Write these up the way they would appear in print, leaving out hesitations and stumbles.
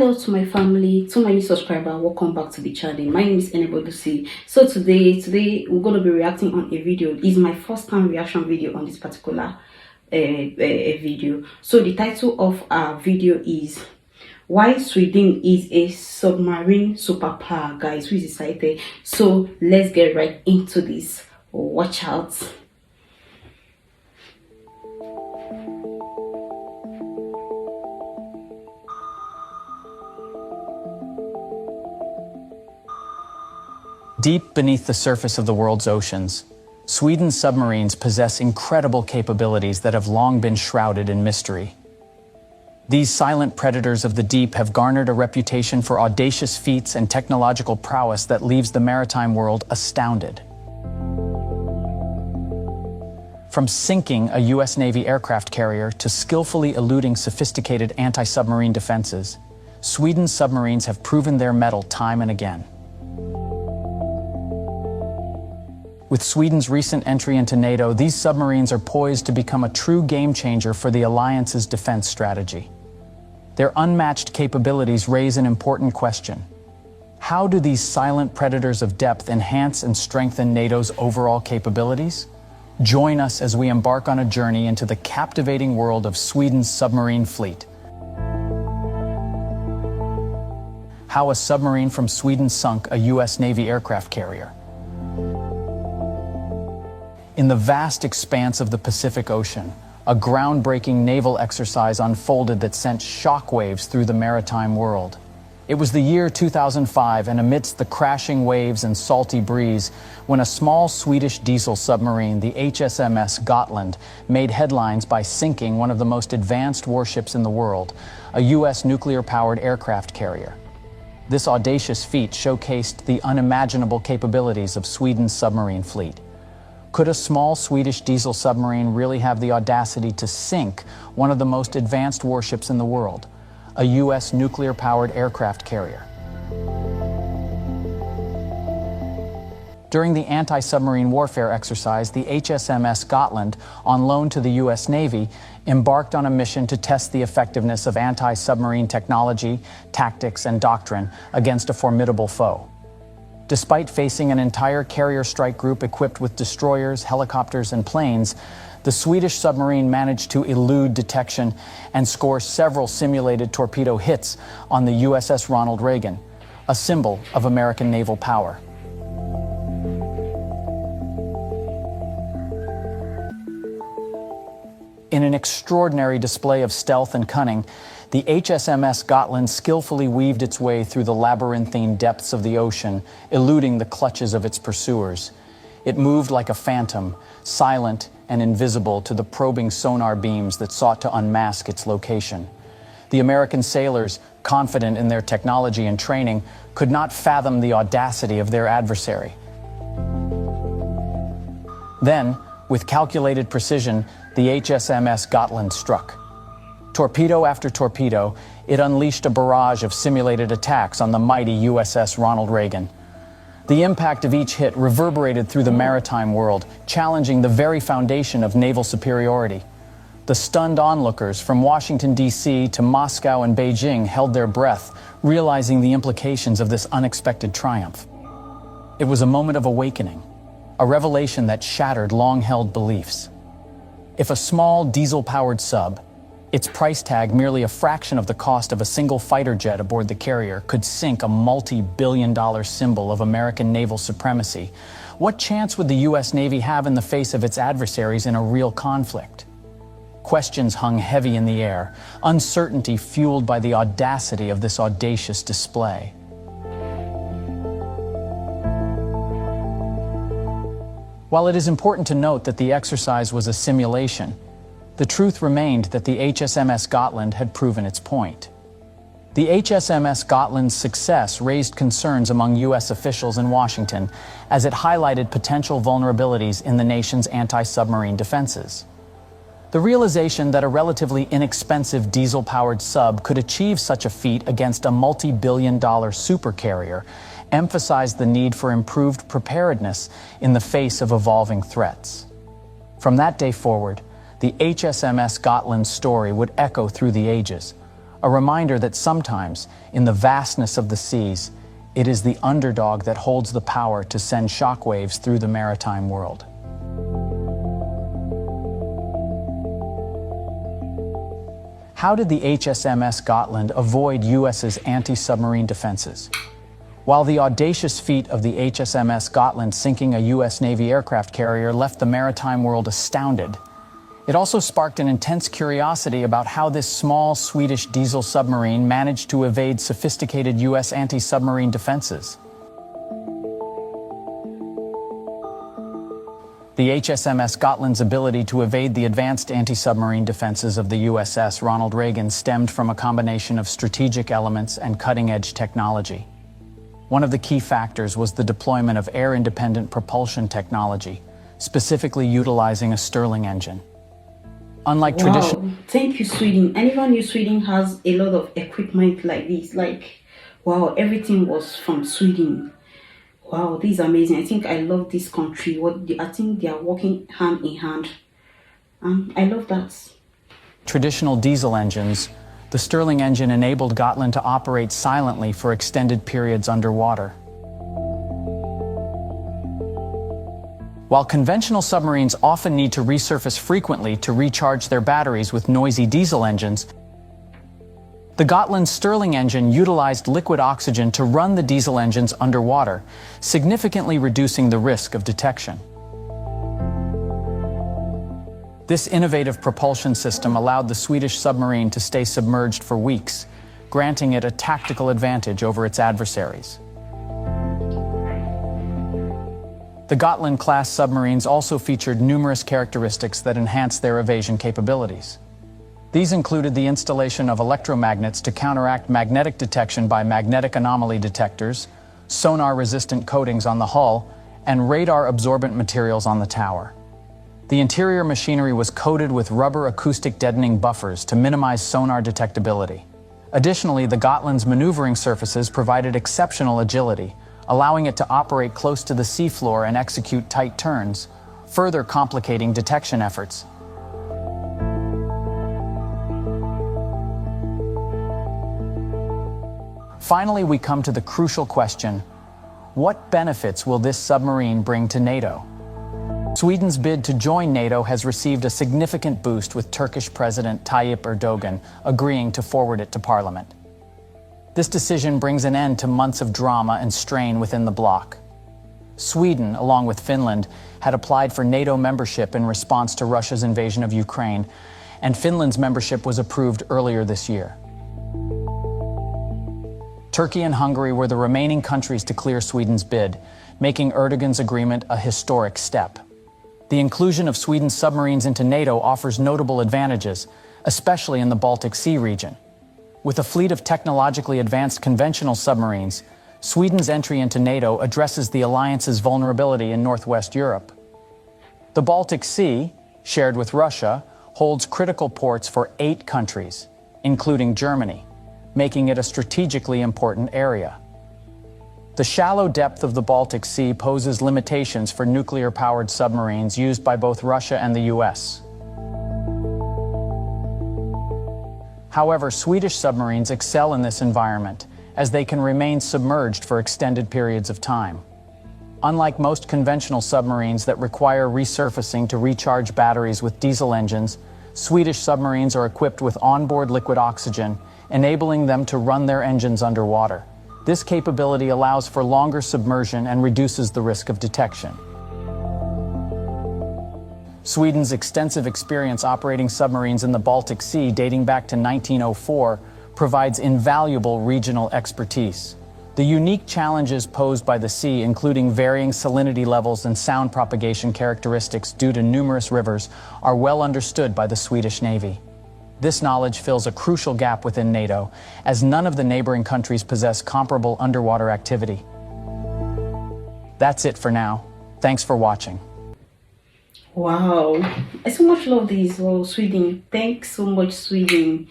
Hello to my family, to my new subscriber, welcome back to the channel. My name is ISWEDEN. So today we're going to be reacting on a video. It's my first time reaction video on this particular video. So the title of our video is why Sweden is a submarine superpower. Guys, who is excited? So let's get right into this. Watch out. Deep beneath the surface of the world's oceans, Sweden's submarines possess incredible capabilities that have long been shrouded in mystery. These silent predators of the deep have garnered a reputation for audacious feats and technological prowess that leaves the maritime world astounded. From sinking a U.S. Navy aircraft carrier to skillfully eluding sophisticated anti-submarine defenses, Sweden's submarines have proven their mettle time and again. With Sweden's recent entry into NATO, these submarines are poised to become a true game-changer for the alliance's defense strategy. Their unmatched capabilities raise an important question. How do these silent predators of depth enhance and strengthen NATO's overall capabilities? Join us as we embark on a journey into the captivating world of Sweden's submarine fleet. How a submarine from Sweden sunk a U.S. Navy aircraft carrier. In the vast expanse of the Pacific Ocean, a groundbreaking naval exercise unfolded that sent shockwaves through the maritime world. It was the year 2005, and amidst the crashing waves and salty breeze, when a small Swedish diesel submarine, the HMS Gotland, made headlines by sinking one of the most advanced warships in the world, a U.S. nuclear-powered aircraft carrier. This audacious feat showcased the unimaginable capabilities of Sweden's submarine fleet. Could a small Swedish diesel submarine really have the audacity to sink one of the most advanced warships in the world, a U.S. nuclear-powered aircraft carrier? During the anti-submarine warfare exercise, the HMS Gotland, on loan to the U.S. Navy, embarked on a mission to test the effectiveness of anti-submarine technology, tactics, and doctrine against a formidable foe. Despite facing an entire carrier strike group equipped with destroyers, helicopters, and planes, the Swedish submarine managed to elude detection and score several simulated torpedo hits on the USS Ronald Reagan, a symbol of American naval power. In an extraordinary display of stealth and cunning, the HMS Gotland skillfully weaved its way through the labyrinthine depths of the ocean, eluding the clutches of its pursuers. It moved like a phantom, silent and invisible to the probing sonar beams that sought to unmask its location. The American sailors, confident in their technology and training, could not fathom the audacity of their adversary. Then, with calculated precision, the HMS Gotland struck. Torpedo after torpedo, it unleashed a barrage of simulated attacks on the mighty USS Ronald Reagan. The impact of each hit reverberated through the maritime world, challenging the very foundation of naval superiority. The stunned onlookers from Washington, D.C. to Moscow and Beijing held their breath, realizing the implications of this unexpected triumph. It was a moment of awakening, a revelation that shattered long-held beliefs. If a small diesel-powered sub, its price tag merely a fraction of the cost of a single fighter jet aboard the carrier, could sink a multi-billion-dollar symbol of American naval supremacy, what chance would the U.S. Navy have in the face of its adversaries in a real conflict? Questions hung heavy in the air, uncertainty fueled by the audacity of this audacious display. While it is important to note that the exercise was a simulation, the truth remained that the HMS Gotland had proven its point. The HMS Gotland's success raised concerns among U.S. officials in Washington as it highlighted potential vulnerabilities in the nation's anti-submarine defenses. The realization that a relatively inexpensive diesel-powered sub could achieve such a feat against a multi-billion-dollar supercarrier emphasized the need for improved preparedness in the face of evolving threats. From that day forward, the HMS Gotland's story would echo through the ages, a reminder that sometimes, in the vastness of the seas, it is the underdog that holds the power to send shockwaves through the maritime world. How did the HSMS Gotland avoid US's anti-submarine defenses? While the audacious feat of the HSMS Gotland sinking a US Navy aircraft carrier left the maritime world astounded, it also sparked an intense curiosity about how this small Swedish diesel submarine managed to evade sophisticated US anti-submarine defenses. The HSMS Gotland's ability to evade the advanced anti-submarine defenses of the USS Ronald Reagan stemmed from a combination of strategic elements and cutting-edge technology. One of the key factors was the deployment of air-independent propulsion technology, specifically utilizing a Stirling engine. Unlike traditional... Thank you, Sweden. I never knew Sweden has a lot of equipment like this. Like, wow, everything was from Sweden. Wow, this is amazing. I think I love this country. I think they are working hand in hand. I love that. Traditional diesel engines, the Stirling engine enabled Gotland to operate silently for extended periods underwater. While conventional submarines often need to resurface frequently to recharge their batteries with noisy diesel engines, the Gotland Stirling engine utilized liquid oxygen to run the diesel engines underwater, significantly reducing the risk of detection. This innovative propulsion system allowed the Swedish submarine to stay submerged for weeks, granting it a tactical advantage over its adversaries. The Gotland-class submarines also featured numerous characteristics that enhanced their evasion capabilities. These included the installation of electromagnets to counteract magnetic detection by magnetic anomaly detectors, sonar-resistant coatings on the hull, and radar-absorbent materials on the tower. The interior machinery was coated with rubber acoustic deadening buffers to minimize sonar detectability. Additionally, the Gotland's maneuvering surfaces provided exceptional agility, allowing it to operate close to the seafloor and execute tight turns, further complicating detection efforts. Finally, we come to the crucial question: what benefits will this submarine bring to NATO? Sweden's bid to join NATO has received a significant boost, with Turkish President Tayyip Erdogan agreeing to forward it to Parliament. This decision brings an end to months of drama and strain within the bloc. Sweden, along with Finland, had applied for NATO membership in response to Russia's invasion of Ukraine, and Finland's membership was approved earlier this year. Turkey and Hungary were the remaining countries to clear Sweden's bid, making Erdogan's agreement a historic step. The inclusion of Sweden's submarines into NATO offers notable advantages, especially in the Baltic Sea region. With a fleet of technologically advanced conventional submarines, Sweden's entry into NATO addresses the alliance's vulnerability in Northwest Europe. The Baltic Sea, shared with Russia, holds critical ports for 8 countries, including Germany, making it a strategically important area. The shallow depth of the Baltic Sea poses limitations for nuclear-powered submarines used by both Russia and the US. However, Swedish submarines excel in this environment, as they can remain submerged for extended periods of time. Unlike most conventional submarines that require resurfacing to recharge batteries with diesel engines, Swedish submarines are equipped with onboard liquid oxygen, enabling them to run their engines underwater. This capability allows for longer submersion and reduces the risk of detection. Sweden's extensive experience operating submarines in the Baltic Sea dating back to 1904 provides invaluable regional expertise. The unique challenges posed by the sea, including varying salinity levels and sound propagation characteristics due to numerous rivers, are well understood by the Swedish Navy. This knowledge fills a crucial gap within NATO, as none of the neighboring countries possess comparable underwater activity. That's it for now. Thanks for watching. Wow, I so much love this. Oh, Sweden, thanks so much, Sweden.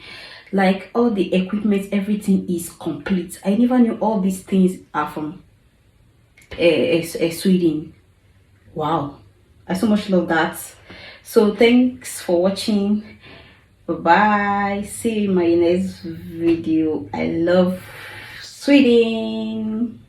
Like, all the equipment, everything is complete. I never knew all these things are from Sweden. Wow, I so much love that. So thanks for watching. Bye bye. See you in my next video. I love Sweden.